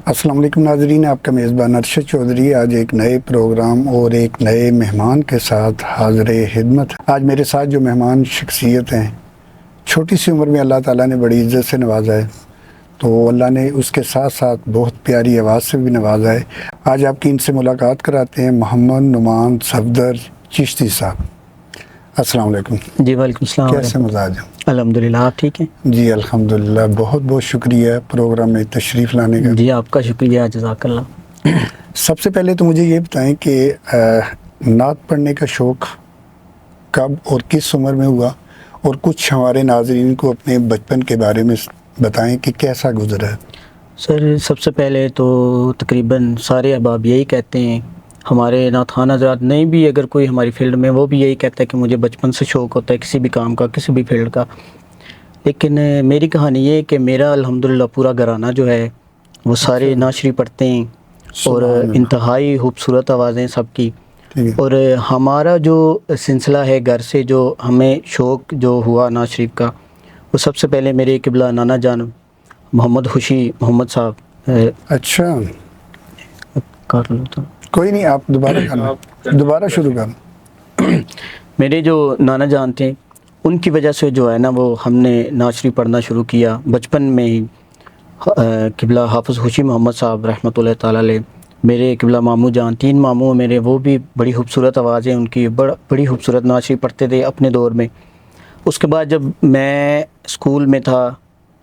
السلام علیکم ناظرین، آپ کا میزبان ارشد چودھری آج ایک نئے پروگرام اور ایک نئے مہمان کے ساتھ حاضر خدمت۔ آج میرے ساتھ جو مہمان شخصیت ہیں، چھوٹی سی عمر میں اللہ تعالیٰ نے بڑی عزت سے نوازا ہے، تو اللہ نے اس کے ساتھ ساتھ بہت پیاری آواز سے بھی نوازا ہے۔ آج آپ کی ان سے ملاقات کراتے ہیں محمد نعمان صفدر چشتی صاحب۔ السلام علیکم جی وعلیکم السلام۔ کیسے مزاج ہیں؟ الحمدللہ، آپ ٹھیک ہیں؟ جی الحمدللہ، بہت بہت شکریہ پروگرام میں تشریف لانے کا۔ جی آپ کا شکریہ، جزاک اللہ۔ سب سے پہلے تو مجھے یہ بتائیں کہ نعت پڑھنے کا شوق کب اور کس عمر میں ہوا، اور کچھ ہمارے ناظرین کو اپنے بچپن کے بارے میں بتائیں کہ کیسا گزرا ہے۔ سر سب سے پہلے تو تقریباً سارے احباب یہی کہتے ہیں، ہمارے نعت خوان حضرات نہیں بھی اگر کوئی ہماری فیلڈ میں، وہ بھی یہی کہتا ہے کہ مجھے بچپن سے شوق ہوتا ہے کسی بھی کام کا، کسی بھی فیلڈ کا۔ لیکن میری کہانی یہ ہے کہ میرا الحمدللہ پورا گھرانہ جو ہے وہ سارے نعت شریف پڑھتے ہیں، اور انتہائی خوبصورت آوازیں سب کی۔ اور ہمارا جو سلسلہ ہے گھر سے جو ہمیں شوق جو ہوا نعت شریف کا، وہ سب سے پہلے میرے قبلہ نانا جان محمد خوشی محمد صاحب۔ اچھا کر لو تو کوئی نہیں، آپ دوبارہ شروع کریں۔ میرے جو نانا جان تھے ان کی وجہ سے جو ہے نا، وہ ہم نے نعت شریف پڑھنا شروع کیا بچپن میں ہی۔ قبلہ حافظ خوشی محمد صاحب رحمۃ اللہ تعالیٰ علیہ، میرے قبلہ ماموں جان، 3 ماموں میرے، وہ بھی بڑی خوبصورت آوازیں ان کی، بڑی خوبصورت نعت شریف پڑھتے تھے اپنے دور میں۔ اس کے بعد جب میں اسکول میں تھا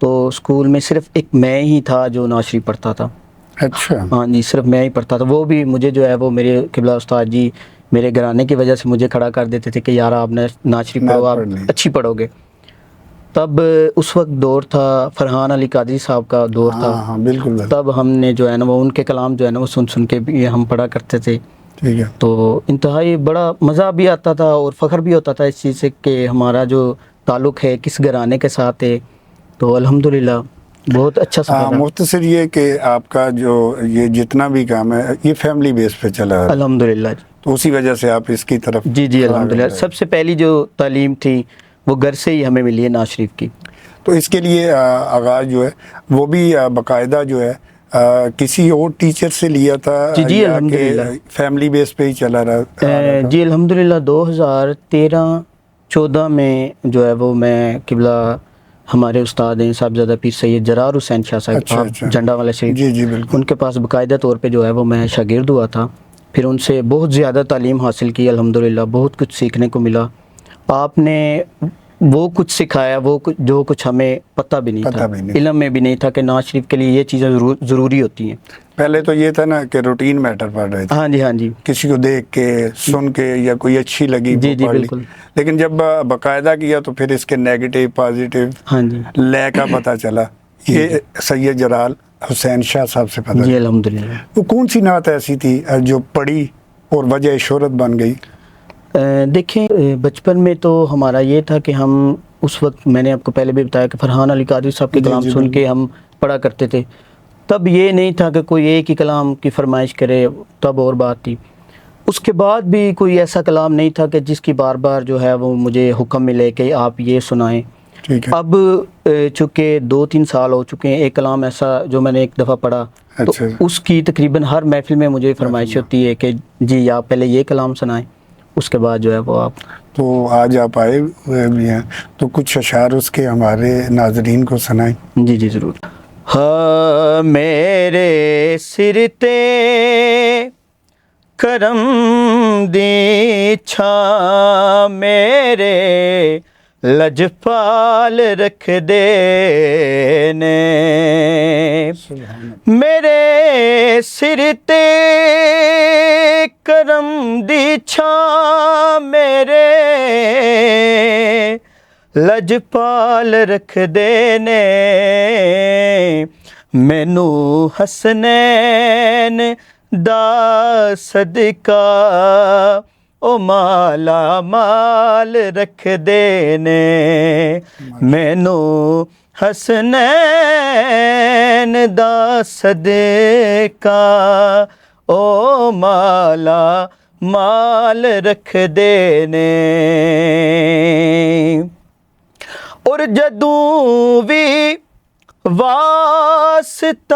تو اسکول میں صرف ایک میں ہی تھا جو نعت شریف پڑھتا تھا۔ اچھا ہاں جی، صرف میں ہی پڑھتا تھا۔ وہ بھی مجھے جو ہے وہ میرے قبلہ استاد جی میرے گھرانے کی وجہ سے مجھے کھڑا کر دیتے تھے کہ یار آپ نے نعت شریف پڑھو، آپ اچھی پڑھو گے۔ تب اس وقت دور تھا فرحان علی قادری صاحب کا دور تھا۔ ہاں بالکل۔ تب ہم نے جو ہے نا وہ ان کے کلام جو ہے نا وہ سن کے بھی ہم پڑھا کرتے تھے۔ ٹھیک ہے۔ تو انتہائی بڑا مزہ بھی آتا تھا اور فخر بھی ہوتا تھا اس چیز سے کہ ہمارا جو تعلق ہے کس گھرانے کے ساتھ ہے۔ تو الحمدللہ بہت اچھا سفر رہا۔ مختصر یہ کہ آپ کا جو یہ جتنا بھی کام ہے یہ فیملی بیس پہ چلا ہے الحمدللہ جی، تو اسی وجہ سے آپ اس کی طرف جی الحمدللہ سب سے پہلی جو تعلیم تھی وہ گھر سے ہی ہمیں ملی ہے نعت شریف کی۔ تو اس کے لیے آغاز جو ہے وہ بھی باقاعدہ جو ہے کسی اور ٹیچر سے لیا تھا جی یا الحمدللہ کہ فیملی بیس پہ ہی چلا رہا؟ جی الحمدللہ 2013-14 میں جو ہے وہ میں قبلہ ہمارے استاد ہیں صاحبزادہ پیر سید جرار حسین شاہ صاحب، آپ جھنڈا والے شریف، جی بالکل، ان کے پاس باقاعدہ طور پہ جو ہے وہ میں شاگرد ہوا تھا۔ پھر ان سے بہت زیادہ تعلیم حاصل کی الحمدللہ، بہت کچھ سیکھنے کو ملا۔ آپ نے وہ کچھ سکھایا، وہ جو کچھ ہمیں پتہ بھی نہیں تھا، علم میں بھی نہیں تھا کہ نعت شریف کے لیے یہ چیزیں ضروری ہوتی ہیں۔ پہلے تو یہ تھا نا کہ روٹین میٹر پڑھ رہے تھے، ہاں جی کسی کو دیکھ کے سن کے یا کوئی اچھی لگی جی بالکل۔ لیکن جب باقاعدہ کیا تو پھر اس کے نیگیٹو پازیٹیو لے کا پتہ چلا۔ یہ سید جلال حسین شاہ صاحب سے پتہ جی الحمدللہ۔ وہ کون سی نعت ایسی تھی جو پڑھی اور وجہ شہرت بن گئی؟ دیکھیں بچپن میں تو ہمارا یہ تھا کہ ہم اس وقت، میں نے آپ کو پہلے بھی بتایا کہ فرحان علی قادری صاحب کے کلام سن کے ہم پڑھا کرتے تھے۔ تب یہ نہیں تھا کہ کوئی ایک ہی کلام کی فرمائش کرے، تب اور بات تھی۔ اس کے بعد بھی کوئی ایسا کلام نہیں تھا کہ جس کی بار بار جو ہے وہ مجھے حکم ملے کہ آپ یہ سنائیں۔ اب چونکہ 2-3 سال ہو چکے ہیں، ایک کلام ایسا جو میں نے ایک دفعہ پڑھا تو اس کی تقریباً ہر محفل میں مجھے فرمائش ہوتی ہے کہ جی آپ پہلے یہ کلام سنائیں، اس کے بعد جو ہے وہ آپ۔ تو آج آپ آئے ہوئے بھی ہیں تو کچھ اشعار اس کے ہمارے ناظرین کو سنائیں۔ جی ضرور۔ ہاں میرے سر تے کرم دی چھا میرے لجپال رکھ دے نے، میرے سر تے کرم دی چھا میرے لجپال رکھ دے نے، مینو حسنین دا صدقہ او مالا مال رکھ دے نے، مینو حسنین دا صدقہ او مالا مال رکھ دے نے۔ اور جدوں بھی واسطہ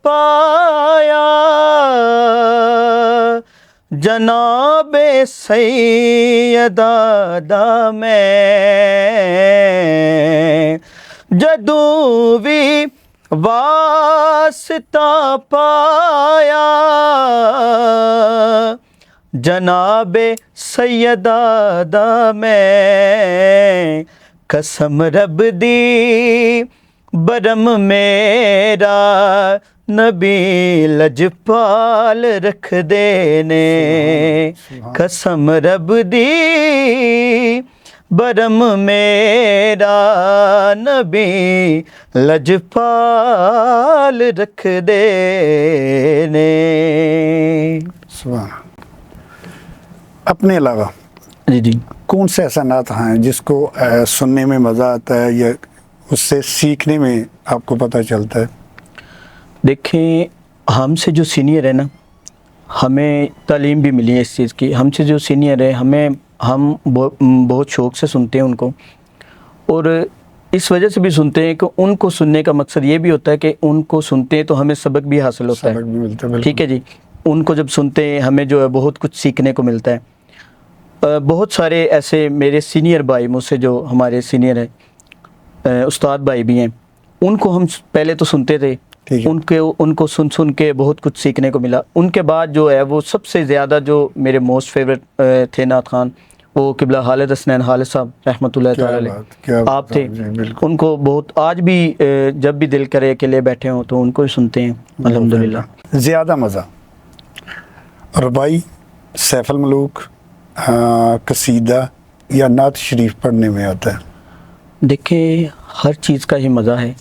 پایا جناب سیدہ دا میں جدوں بھی واسطہ پایا جناب سیدہ دا میں قسم رب دی برم میرا نبی لجپال رکھ دینے قسم رب دی برم میرا نبی لجپال رکھ دینے. سبحان. اپنے علاوہ جی کون سے ایسا نعت ہیں جس کو سننے میں مزہ آتا ہے یا اس سے سیکھنے میں آپ کو پتہ چلتا ہے؟ دیکھیں ہم سے جو سینئر ہے نا ہمیں تعلیم بھی ملی ہے اس چیز کی. ہم سے جو سینئر ہے ہم بہت شوق سے سنتے ہیں ان کو اور اس وجہ سے بھی سنتے ہیں کہ ان کو سننے کا مقصد یہ بھی ہوتا ہے کہ ان کو سنتے ہیں تو ہمیں سبق بھی حاصل ہوتا ہے. سبق بھی ملتا ہے. ٹھیک ہے جی. ان کو جب سنتے ہیں ہمیں جو ہے بہت کچھ سیکھنے کو ملتا ہے. بہت سارے ایسے میرے سینئر بھائی مجھ سے جو ہمارے سینئر ہیں استاد بھائی بھی ہیں ان کو ہم پہلے تو سنتے تھے ان کو سن کے بہت کچھ سیکھنے کو ملا. ان کے بعد جو ہے وہ سب سے زیادہ جو میرے موسٹ فیوریٹ تھے نعت خان وہ قبلہ خالد حسنین خالد صاحب رحمۃ اللہ تعالی علیہ آپ تھے. ان کو بہت آج بھی جب بھی دل کرے اکیلے بیٹھے ہوں تو ان کو ہی سنتے ہیں الحمدللہ. زیادہ مزہ ربائی، سیف الملوک، قصیدہ یا نعت شریف پڑھنے میں آتا ہے؟ دیکھیں ہر چیز کا ہی مزہ ہے.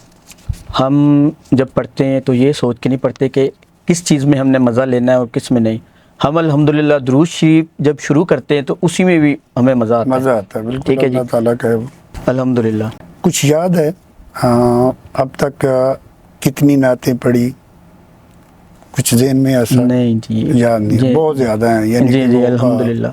ہم جب پڑھتے ہیں تو یہ سوچ کے نہیں پڑھتے کہ کس چیز میں ہم نے مزہ لینا ہے اور کس میں نہیں. ہم الحمدللہ درود شریف جب شروع کرتے ہیں تو اسی میں بھی ہمیں مزہ آتا ہے. بالکل. ٹھیک ہے جی. اللہ تعالیٰ کا ہے وہ. الحمدللہ. کچھ یاد ہے اب تک کتنی نعتیں پڑھی؟ کچھ ذہن میں ایسا؟ نہیں جی یاد نہیں. بہت زیادہ ہیں یعنی جی الحمدللہ.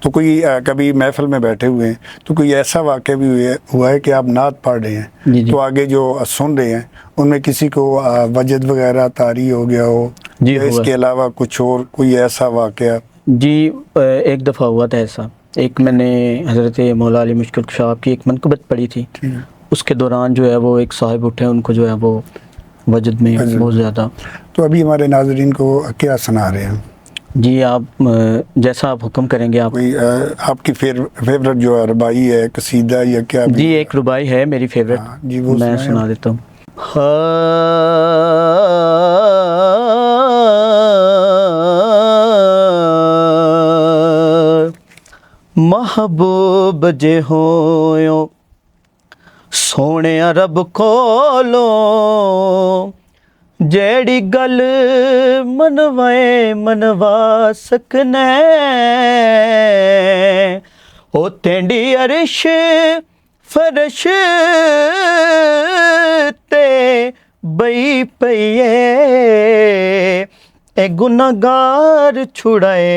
تو کوئی کبھی محفل میں بیٹھے ہوئے ہیں تو کوئی ایسا واقعہ بھی ہوا ہے کہ آپ نعت پڑھ رہے ہیں تو آگے جو سن رہے ہیں ان میں کسی کو وجد وغیرہ طاری ہو گیا ہو یا اس کے علاوہ کچھ اور کوئی ایسا واقعہ؟ جی ایک دفعہ ہوا تھا ایسا. ایک میں نے حضرت مولا علی مشکل کشاف کی ایک منقبت پڑھی تھی. اس کے دوران جو ہے وہ ایک صاحب اٹھے ان کو جو ہے وہ وجد میں بہت زیادہ. تو ابھی ہمارے ناظرین کو کیا سنا رہے ہیں؟ جی آپ جیسا آپ حکم کریں گے. آپ کی فیوریٹ جو ہے ربائی ہے، قصیدہ یا کیا؟ جی ایک ربائی ہے میری فیوریٹ. جی وہ میں سنا دیتا ہوں. محبوب جے ہویو سونے رب کولوں جیڑی گل منوائے منوا سکنے او تینڈی عرش فرش تے بئی پئیے اے گناہگار چھڑائے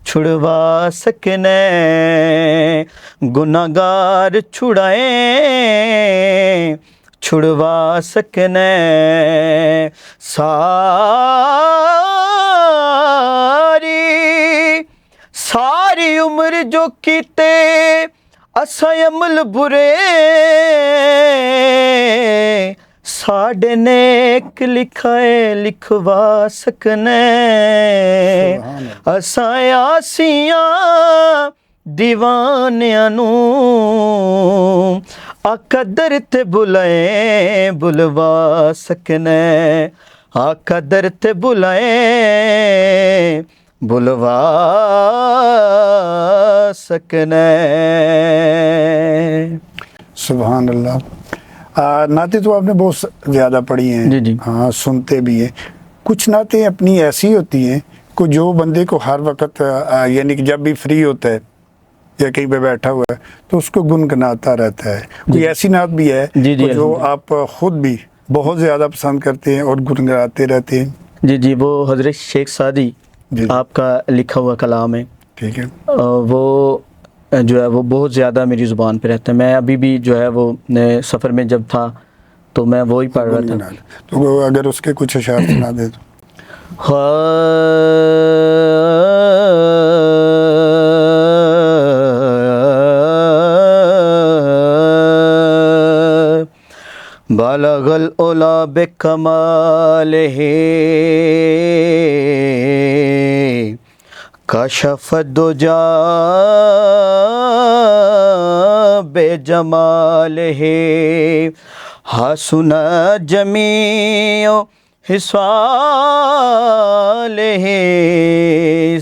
چھڑوا سکنے گناہگار چھڑائے چھڑوا سکنے ساری عمر جو کیتے اساں عمل برے ساڈے نیک لکھائے لکھوا سکنے اساں آسیاں دیوانیاں نوں قدر تے بلائے بلوا سکنے قدر تے بلائے بلوا سکنے. سبحان اللہ. نعتیں تو آپ نے بہت زیادہ پڑھی ہیں. جی. ہاں سنتے بھی ہیں. کچھ نعتیں اپنی ایسی ہوتی ہیں کہ جو بندے کو ہر وقت یعنی کہ جب بھی فری ہوتا ہے یا کہیں پہ بیٹھا ہوا ہے تو اس کو گنگناتا رہتا ہے. کوئی ایسی نعت بھی ہے جو آپ خود بھی بہت زیادہ پسند کرتے ہیں اور گنگناتے رہتے ہیں؟ جی وہ حضرت شیخ سعدی آپ کا لکھا ہوا کلام ہے. ٹھیک ہے. وہ جو ہے وہ بہت زیادہ میری زبان پہ رہتا ہے. میں ابھی بھی جو ہے وہ سفر میں جب تھا تو میں وہی پڑھ رہا تھا. تو اگر اس کے کچھ اشعار سنا دے تو. بالغ العلا بکمالہ کشف الدجا بجمالہ حسن جمیع خصالہ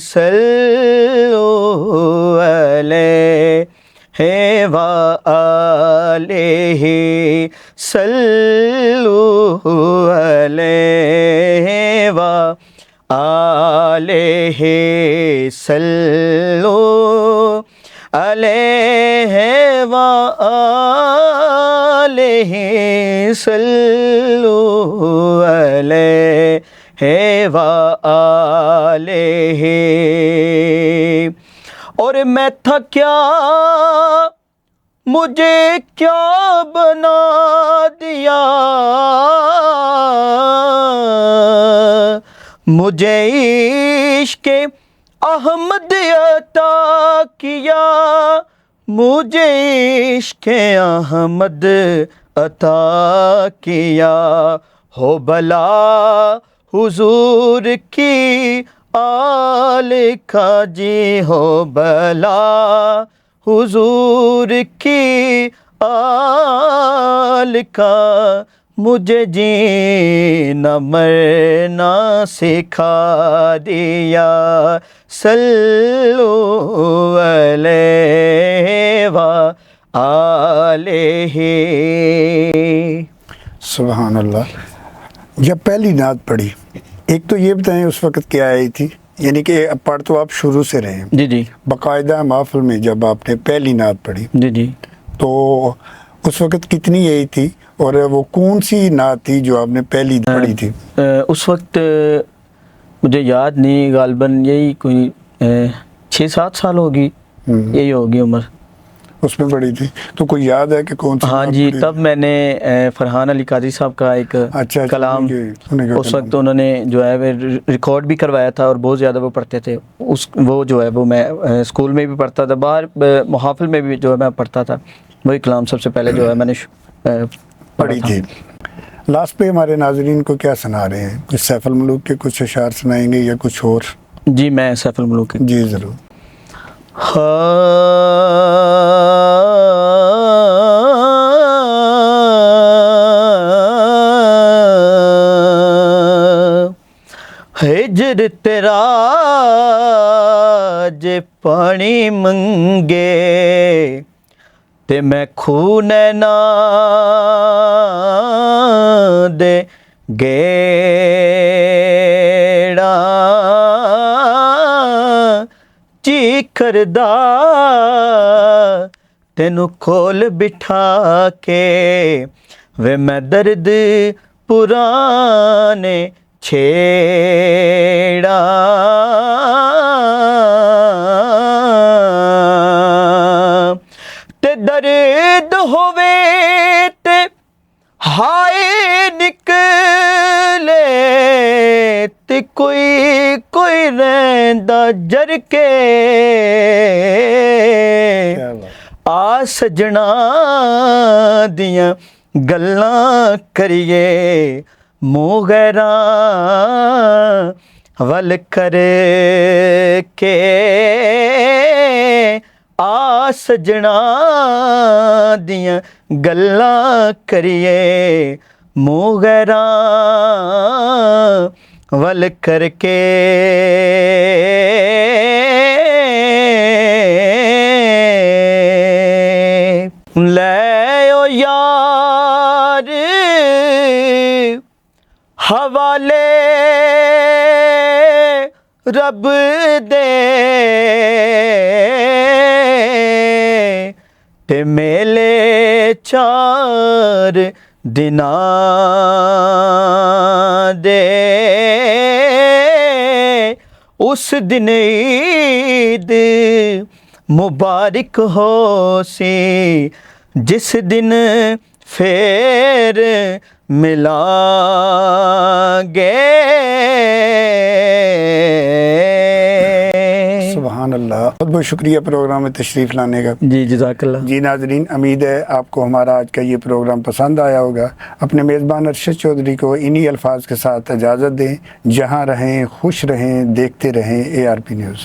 صلوا علیہ وآلہ صلوا علیہ وآلہ صلوا علیہ وآلہ صلوا علیہ وآلہ. اور میں تھا کیا مجھے کیا بنا دیا، مجھے عشق احمد عطا کیا، مجھے عشق احمد عطا کیا. ہو بلا حضور کی آل کا جی، ہو بلا حضور کی آل کا، مجھے جینا مرنا سکھا دیا. صلوا علیہ وآلہ. سبحان اللہ. جب پہلی نعت پڑھی، ایک تو یہ بتائیں اس وقت کیا آئی تھی، یعنی کہ پڑھ تو آپ شروع سے رہے ہیں. جی جی. باقاعدہ محفل میں جب آپ نے پہلی نعت پڑھی جی جی. تو اس وقت کتنی یہی تھی، اور وہ کون سی نعت تھی جو آپ نے پہلی پڑھی تھی؟ اس وقت مجھے یاد نہیں، غالباً یہی کوئی 6-7 سال ہوگی، یہی ہوگی عمر. اس میں پڑھی تھی تو کوئی یاد ہے کہ کون سی؟ ہاں جی. تب میں نے فرحان علی قادری صاحب کا ایک کلام اس وقت انہوں نے جو ہے ریکارڈ بھی کروایا تھا، اور بہت زیادہ وہ پڑھتے تھے. وہ جو ہے وہ میں اسکول میں بھی پڑھتا تھا، باہر محافل میں بھی جو ہے میں پڑھتا تھا. وہی کلام سب سے پہلے جو ہے میں نے پڑھی تھی. لاسٹ پہ ہمارے ناظرین کو کیا سنا رہے ہیں؟ کچھ سیف الملوک کے کچھ اشعار سنائیں گے یا کچھ اور؟ جی میں سیف الملوک. جی ضرور. ہجر تیرا جے پانی منگے تے میں خون نہ دے گیڑا چیکر دا تینو کول بٹھا کے وے میں درد پرانے چھیڑا تے درد ہووے تے ہائے نکلے تے کوئی رہندا جر کے آ سجنا دیاں گلاں کریے منہ غیراں ول کر کے آ سجنا دیاں گلاں کریے منہ غیراں ول کر کے لے او یار حوالے رب دے تے میلے 4 دناں دے اس دن عید مبارک ہو سی جس دن پھر ملیں گے. سبحان اللہ. بہت بہت شکریہ پروگرام میں تشریف لانے کا. جی جزاک اللہ. جی ناظرین، امید ہے آپ کو ہمارا آج کا یہ پروگرام پسند آیا ہوگا. اپنے میزبان ارشد چودھری کو انہی الفاظ کے ساتھ اجازت دیں. جہاں رہیں خوش رہیں، دیکھتے رہیں ARP نیوز.